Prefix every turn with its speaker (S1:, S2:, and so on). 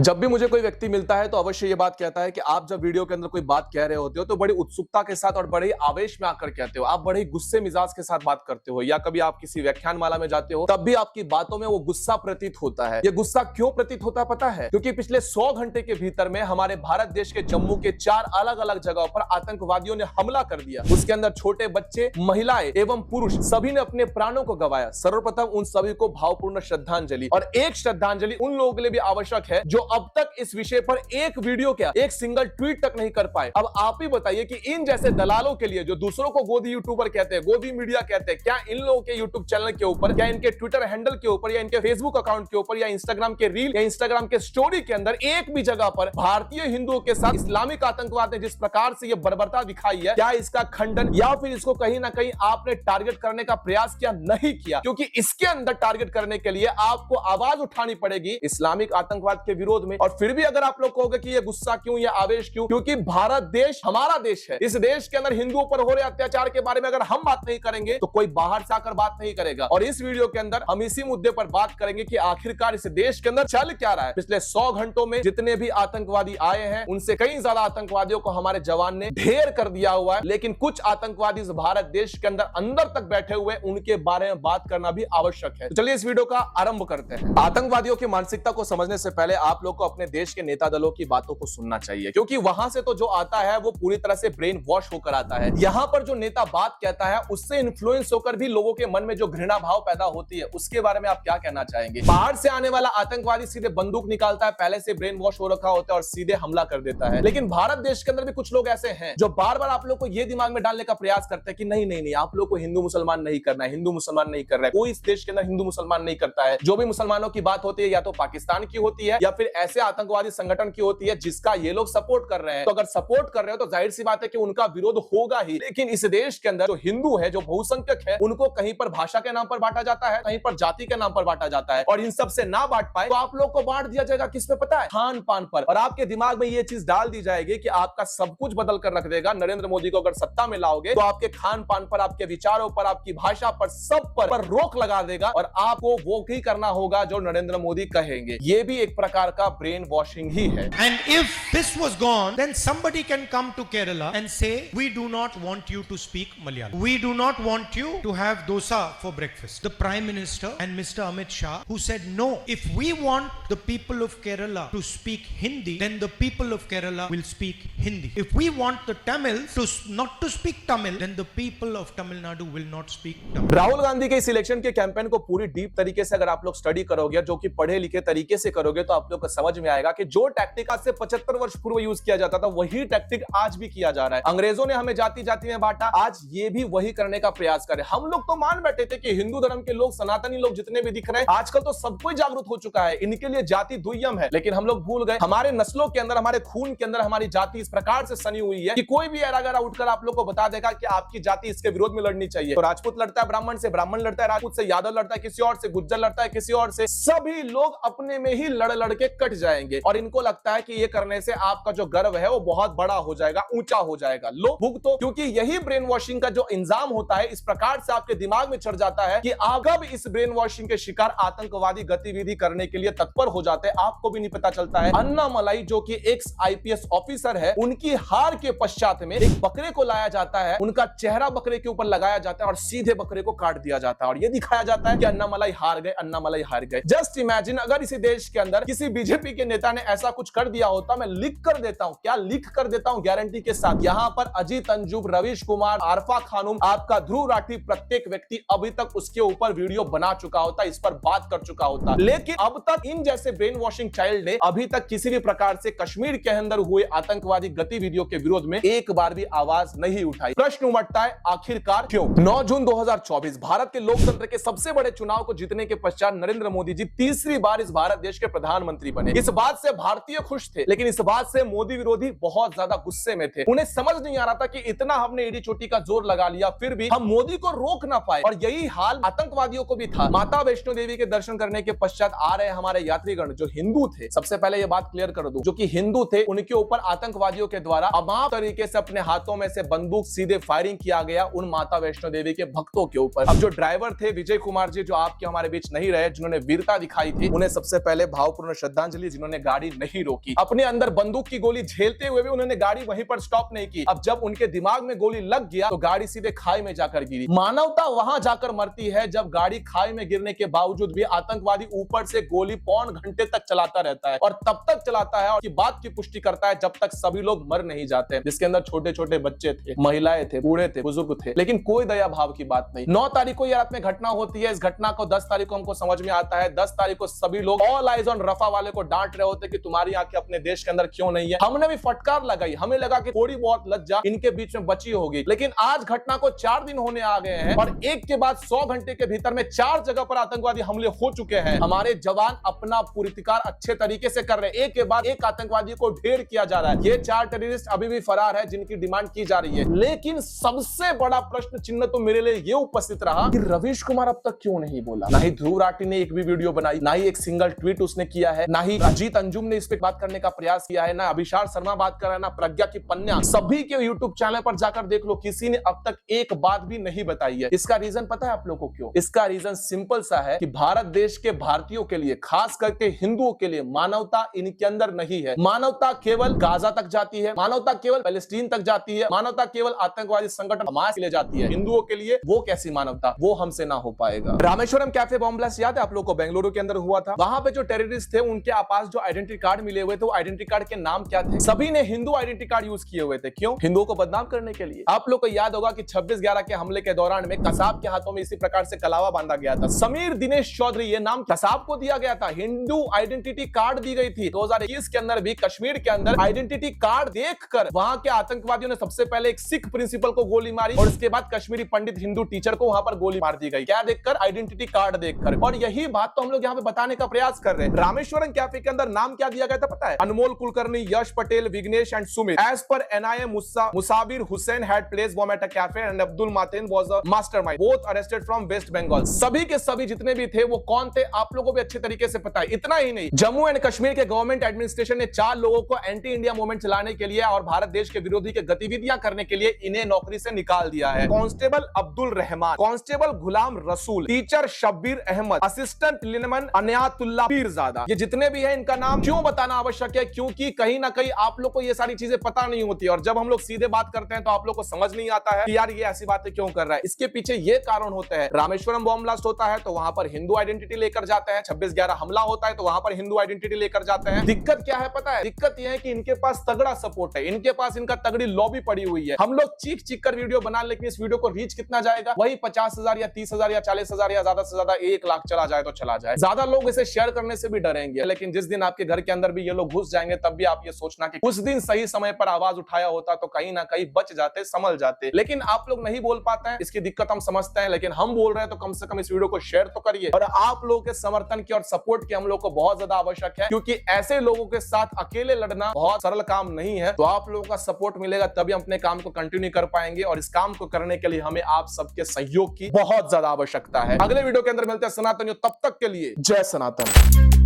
S1: जब भी मुझे कोई व्यक्ति मिलता है तो अवश्य ये बात कहता है कि आप जब वीडियो के अंदर कोई बात कह रहे होते हो तो बड़ी उत्सुकता के साथ और बड़े ही आवेश में आकर कहते हो, आप बड़े ही गुस्से मिजाज के साथ बात करते हो, या कभी आप किसी व्याख्यान माला में जाते हो तब भी आपकी बातों में वो गुस्सा प्रतीत होता है। ये गुस्सा क्यों प्रतीत होता पता है? क्योंकि पिछले 100 घंटे के भीतर में हमारे भारत देश के जम्मू के 4 अलग अलग जगहों पर आतंकवादियों ने हमला कर दिया। उसके अंदर छोटे बच्चे, महिलाएं एवं पुरुष सभी ने अपने प्राणों को गंवाया। सर्वप्रथम उन सभी को भावपूर्ण श्रद्धांजलि, और एक श्रद्धांजलि उन लोगों के लिए भी आवश्यक है जो अब तक इस विषय पर एक वीडियो क्या, एक सिंगल ट्वीट तक नहीं कर पाए। अब आप ही बताइए कि इन जैसे दलालों के लिए, जो दूसरों को गोदी यूट्यूबर कहते हैं, गोदी मीडिया कहते हैं, क्या इन लोगों के यूट्यूब चैनल के ऊपर, क्या इनके ट्विटर हैंडल के ऊपर, या इनके फेसबुक अकाउंट के ऊपर, या इंस्टाग्राम के रील, या इंस्टाग्राम के स्टोरी के अंदर एक भी जगह पर भारतीय हिंदुओं के साथ इस्लामिक आतंकवाद ने जिस प्रकार से यह बर्बरता दिखाई है, क्या इसका खंडन या फिर इसको कहीं ना कहीं आपने टारगेट करने का प्रयास किया? नहीं किया, क्योंकि इसके अंदर टारगेट करने के लिए आपको आवाज उठानी पड़ेगी इस्लामिक आतंकवाद के विरोध में। और फिर भी अगर आप लोग कहोगे कि ये गुस्सा क्यों, ये आवेश क्यों? क्योंकि भारत देश हमारा देश है। इस देश के अंदर हिंदुओं पर हो रहे अत्याचार के बारे में अगर हम बात नहीं करेंगे तो कोई बाहर से आकर बात नहीं करेगा। और इस वीडियो के अंदर हम इसी मुद्दे पर बात करेंगे कि आखिरकार इस देश के अंदर चल क्या रहा है। पिछले 100 घंटों में जितने भी आतंकवादी आए हैं उनसे कई ज्यादा आतंकवादियों को हमारे जवान ने ढेर कर दिया हुआ है, लेकिन कुछ आतंकवादी इस भारत देश के अंदर तक बैठे हुए, उनके बारे में बात करना भी आवश्यक है। तो चलिए इस वीडियो का आरंभ करते हैं। आतंकवादियों की मानसिकता को समझने से पहले आप लोग को अपने देश के नेता दलों की बातों को सुनना चाहिए, क्योंकि वहां से तो जो आता है वो पूरी तरह से ब्रेन वॉश होकर आता है। यहां पर जो नेता बात कहता है उससे इन्फ्लुएंस होकर भी लोगों के मन में जो घृणा भाव पैदा होती है, उसके बारे में आप क्या कहना चाहेंगे? बाहर से आने वाला आतंकवादी सीधे बंदूक निकालता है, पहले से ब्रेन वॉश हो रखा होता है और सीधे हमला कर देता है। लेकिन भारत देश के अंदर भी कुछ लोग ऐसे हैं जो बार बार आप लोग को यह दिमाग में डालने का प्रयास करते हैं कि नहीं नहीं नहीं, आप लोग को हिंदू मुसलमान नहीं करना है, हिंदू मुसलमान नहीं कर रहा है, कोई इस देश के अंदर हिंदू मुसलमान नहीं करता है। जो भी मुसलमानों की बात होती है या तो पाकिस्तान की होती है या फिर ऐसे आतंकवादी संगठन की होती है जिसका ये लोग सपोर्ट कर रहे हैं। तो अगर सपोर्ट कर रहे हो तो जाहिर सी बात है कि उनका विरोध होगा ही। लेकिन इस देश के अंदर जो हिंदू है, जो बहुसंख्यक है, उनको कहीं पर भाषा के नाम पर बांटा जाता है, कहीं पर जाति के नाम पर बांटा जाता है। और इन सब से ना बांट पाए तो आप लोग को बांट दिया जाएगा किस पे पता है? खान पान पर। और आपके दिमाग में ये चीज डाल दी जाएगी कि आपका सब कुछ बदल कर रख देगा। नरेंद्र मोदी को अगर सत्ता में लाओगे तो आपके खान पान पर, आपके विचारों पर, आपकी भाषा पर, सब पर रोक लगा देगा और आपको वो ही करना होगा जो नरेंद्र मोदी कहेंगे। ये भी एक प्रकार का ब्रेन वॉशिंग ही है।
S2: And if this was gone, then somebody can come to Kerala and say, we do not want you to speak Malayalam. We do not want you to have dosa for breakfast. The Prime Minister and Mr. Amit Shah, who said, no, if we want the people of Kerala to speak Hindi, then the people of Kerala will speak Hindi. If we want the Tamils to not to speak Tamil, then the people of Tamil Nadu will not speak Tamil.
S1: Rahul Gandhi के इस election के campaign को पूरी deep तरीके से अगर आप लोग स्टडी करोगे, जो कि पढ़े लिखे तरीके से करोगे, तो आप लोग को समझ में आएगा कि जो टैक्टिक आज से 75 वर्ष पूर्व यूज किया जाता था वही टैक्टिक आज भी किया जा रहा है। अंग्रेजों ने हमें जाति जाति में बांटा, आज ये भी वही करने का प्रयास करे। हम लोग तो मान बैठे थे कि हिंदू धर्म के लोग, सनातनी लोग जितने भी दिख रहे हैं, आजकल तो सब कोई जागरूक हो चुका है, इनके लिए जाति दुय्यम है। लेकिन हम लोग भूल गए, हमारे नस्लों के अंदर, हमारे खून के अंदर हमारी जाति इस प्रकार से सनी हुई है कि कोई भी एरा उठकर आप लोग को बता देगा कि आपकी जाति इसके विरोध में लड़नी चाहिए। तो राजपूत लड़ता है ब्राह्मण से, ब्राह्मण लड़ता है राजपूत से, यादव लड़ता है किसी और से, गुज्जर लड़ता है किसी और से, सभी लोग अपने में ही लड़ के कट जाएंगे। और इनको लगता है कि ये करने से आपका जो गर्व है वो बहुत बड़ा हो जाएगा, ऊंचा हो जाएगा। लो भुगतो, क्योंकि यही ब्रेन वॉशिंग का जो इंजाम होता है, इस प्रकार से आपके दिमाग में चढ़ जाता है कि आप कब इस ब्रेन वॉशिंग के शिकार आतंकवादी गतिविधि करने के लिए तत्पर हो जाते हैं, आपको भी नहीं पता चलता है। अन्नामलाई जो कि एक्स IPS ऑफिसर है, उनकी हार के पश्चात में एक बकरे को लाया जाता है, उनका चेहरा बकरे के ऊपर लगाया जाता है और सीधे बकरे को काट दिया जाता है और ये दिखाया जाता है कि अन्नामलाई हार गए, अन्नामलाई हार गए। जस्ट इमेजिन अगर इसी देश के अंदर किसी बीजेपी के नेता ने ऐसा कुछ कर दिया होता। मैं लिख कर देता हूं, क्या लिख कर देता हूं गारंटी के साथ, यहां पर अजीत अंजुम, रवीश कुमार, आरफा खानूम, आपका ध्रुव राठी, प्रत्येक व्यक्ति अभी तक उसके ऊपर वीडियो बना चुका होता, इस पर बात कर चुका होता। लेकिन अब तक इन जैसे ब्रेन वॉशिंग चाइल्ड ने अभी तक किसी भी प्रकार से कश्मीर के अंदर हुए आतंकवादी गतिविधियों के विरोध में एक बार भी आवाज नहीं उठाई। प्रश्न उमड़ता है, आखिरकार क्यों? 9 जून 2024 भारत के लोकतंत्र के सबसे बड़े चुनाव को जीतने के पश्चात नरेंद्र मोदी जी तीसरी बार इस भारत देश के प्रधानमंत्री बने। इस बात से भारतीय खुश थे, लेकिन इस बात से मोदी विरोधी बहुत ज्यादा गुस्से में थे। उन्हें समझ नहीं आ रहा था कि इतना हमने एड़ी चोटी का जोर लगा लिया, फिर भी हम मोदी को रोक ना पाए। और यही हाल आतंकवादियों को भी था। माता वैष्णो देवी के दर्शन करने के पश्चात आ रहे हमारे यात्रीगण जो हिंदू थे, सबसे पहले ये बात क्लियर कर दूं, जो कि हिंदू थे उनके ऊपर आतंकवादियों के द्वारा अमाप तरीके से अपने हाथों में से बंदूक सीधे फायरिंग किया गया उन माता वैष्णो देवी के भक्तों के ऊपर। अब जो ड्राइवर थे विजय कुमार जी, जो आपके हमारे बीच नहीं रहे, जिन्होंने वीरता दिखाई थी, उन्हें सबसे पहले भावपूर्ण श्रद्धांजलि श्रद्धांजलि जिन्होंने गाड़ी नहीं रोकी, अपने अंदर बंदूक की गोली झेलते हुए भी उन्होंने गाड़ी वहीं पर स्टॉप नहीं की। अब जब उनके दिमाग में गोली लग गया तो गाड़ी सीधे खाई में जाकर गिरी। मानवता वहां जाकर मरती है जब गाड़ी खाई में गिरने के बावजूद भी आतंकवादी ऊपर से गोली पौन घंटे तक चलाता रहता है, और तब तक चलाता है और की बात की पुष्टि करता है जब तक सभी लोग मर नहीं जाते, जिसके अंदर छोटे छोटे बच्चे थे, महिलाएं थे, बूढ़े थे, बुजुर्ग थे, लेकिन कोई दया भाव की बात नहीं। 9 तारीख को यह रात में घटना होती है। इस घटना को 10 तारीख को हमको समझ में आता है। 10 तारीख को सभी लोग ऑल आइज ऑन रफा वाले को डांट रहे होते कि तुम्हारी आंखें अपने देश के अंदर क्यों नहीं है। हमने भी फटकार लगाई, हमें लगा कि थोड़ी बहुत लज्जा इनके बीच में बची होगी, लेकिन आज घटना को 4 दिन होने आ गए हैं और एक के बाद 100 घंटे के भीतर में 4 जगह पर आतंकवादी हमले हो चुके हैं। हमारे जवान अपना पूर्तिकार अच्छे तरीके से कर रहे हैं, एक के बाद एक आतंकवादी को ढेर किया जा रहा है। ये 4 टेररिस्ट अभी भी फरार है जिनकी डिमांड की जा रही है, लेकिन सबसे बड़ा प्रश्न चिन्ह तो मेरे लिए ये उपस्थित रहा कि रवीश कुमार अब तक क्यों नहीं बोला। ना ही ध्रुव राठी ने एक भी वीडियो बनाई, ना ही एक सिंगल ट्वीट उसने किया है, ना ही अजीत अंजुम ने इस पे बात करने का प्रयास किया है, ना अभिषार शर्मा बात कर रहा है, ना प्रज्ञा की पन्या। सभी के यूट्यूब चैनल पर जाकर देख लो, किसी ने अब तक एक बात भी नहीं बताई है। इसका रीजन पता है आप लोगों को क्यों? इसका रीजन सिंपल सा है कि भारत देश के भारतीयों के लिए, खास करके हिंदुओं के लिए, मानवता इनके अंदर नहीं है। मानवता केवल गाजा तक जाती है, मानवता केवल पैलेस्टीन तक जाती है, मानवता केवल आतंकवादी संगठन हमास के लिए जाती है। हिंदुओं के लिए वो कैसी मानवता, वो हमसे ना हो पाएगा। रामेश्वरम कैफे बॉम्ब ब्लास्ट याद है आप लोगों को? बेंगलुरु के अंदर हुआ था। वहां पे जो टेररिस्ट थे उनके पास जो आइडेंटिटी कार्ड मिले हुए थे, वो आइडेंटिटी कार्ड के नाम क्या थे? सभी ने हिंदू आइडेंटिटी कार्ड यूज किए हुए थे। क्यों? हिंदुओं को बदनाम करने के लिए। आप लोग को याद होगा कि 26/11 के हमले के दौरान में कसाब के हाथों में इसी प्रकार से कलावा बांधा गया था। समीर दिनेश चौधरी, ये नाम कसाब को दिया गया था। हिंदू आइडेंटिटी कार्ड दी गई थी। 2021 के अंदर भी कश्मीर के अंदर आइडेंटिटी कार्ड देखकर वहां के आतंकवादियों ने सबसे पहले एक सिख प्रिंसिपल को गोली मारी और उसके बाद कश्मीरी पंडित हिंदू टीचर को वहां पर गोली मार दी गई। क्या देखकर? आइडेंटिटी कार्ड देखकर। और यही बात तो हम लोग यहाँ पे बताने का प्रयास कर रहे हैं। रामेश्वरम कैफे के अंदर नाम क्या दिया गया था पता है? Anmol Kulkarni, Yash Patel, Vighnesh and Sumit. As per NIA, Musavir Hussain had placed bomb at a cafe and Abdul Mateen was a mastermind, both arrested from west Bengal. सभी के सभी जितने भी थे वो कौन थे आप लोगों को भी अच्छे तरीके से पता है। इतना ही नहीं, जम्मू एंड कश्मीर के गवर्नमेंट एडमिनिस्ट्रेशन ने 4 लोगों को एंटी इंडिया मूवमेंट चलाने के लिए और भारत देश के विरोधी के गतिविधियां करने के लिए इन्हें नौकरी से निकाल दिया है। Constable Abdul Rahman, constable Ghulam Rasool, teacher Shabbir Ahmad, assistant लिनमन अनियातुल्लाह Pirzada. ये जितने भी हैं इनका नाम क्यों बताना आवश्यक है? क्योंकि कहीं ना कहीं आप लोग को ये सारी चीजें पता नहीं होती और जब हम लोग सीधे बात करते हैं तो आप लोग को समझ नहीं आता है कि यार ये ऐसी बातें क्यों कर रहा है। इसके पीछे ये कारण होता है। रामेश्वरम बॉम्ब ब्लास्ट होता है तो वहां पर हिंदू आइडेंटिटी लेकर जाते हैं। 26/11 हमला होता है तो वहां पर हिंदू आइडेंटिटी लेकर जाते हैं। दिक्कत क्या है पता है? दिक्कत यह है कि इनके पास तगड़ा सपोर्ट है, इनके पास इनका तगड़ी लॉबी पड़ी हुई है। हम लोग चीख चीख कर वीडियो बना, लेकिन इस वीडियो को रीच कितना जाएगा? वही 50,000 या 30,000 या 40,000 या ज्यादा से ज्यादा 1 लाख चला जाए तो चला जाए। ज्यादा लोग इसे शेयर करने से भी डरेंगे, लेकिन जिस दिन आपके घर के अंदर भी ये लोग घुस जाएंगे तब भी आप ये सोचना कि उस दिन सही समय पर आवाज उठाया होता तो कहीं ना कहीं बच जाते, संभल जाते। लेकिन आप लोग नहीं बोल पाते हैं, इसकी दिक्कत हम समझते हैं, लेकिन हम बोल रहे हैं तो कम से कम इस वीडियो को शेयर तो करिए। और आप लोगों के समर्थन की और सपोर्ट की हम लोग को बहुत ज्यादा आवश्यक है, क्योंकि ऐसे लोगों के साथ अकेले लड़ना बहुत सरल काम नहीं है। तो आप लोगों का सपोर्ट मिलेगा तभी हम अपने काम को कंटिन्यू कर पाएंगे, और इस काम को करने के लिए हमें आप सबके सहयोग की बहुत ज्यादा आवश्यकता है। अगले वीडियो के अंदर मिलते हैं सनातनियों, तब तक के लिए जय सनातन।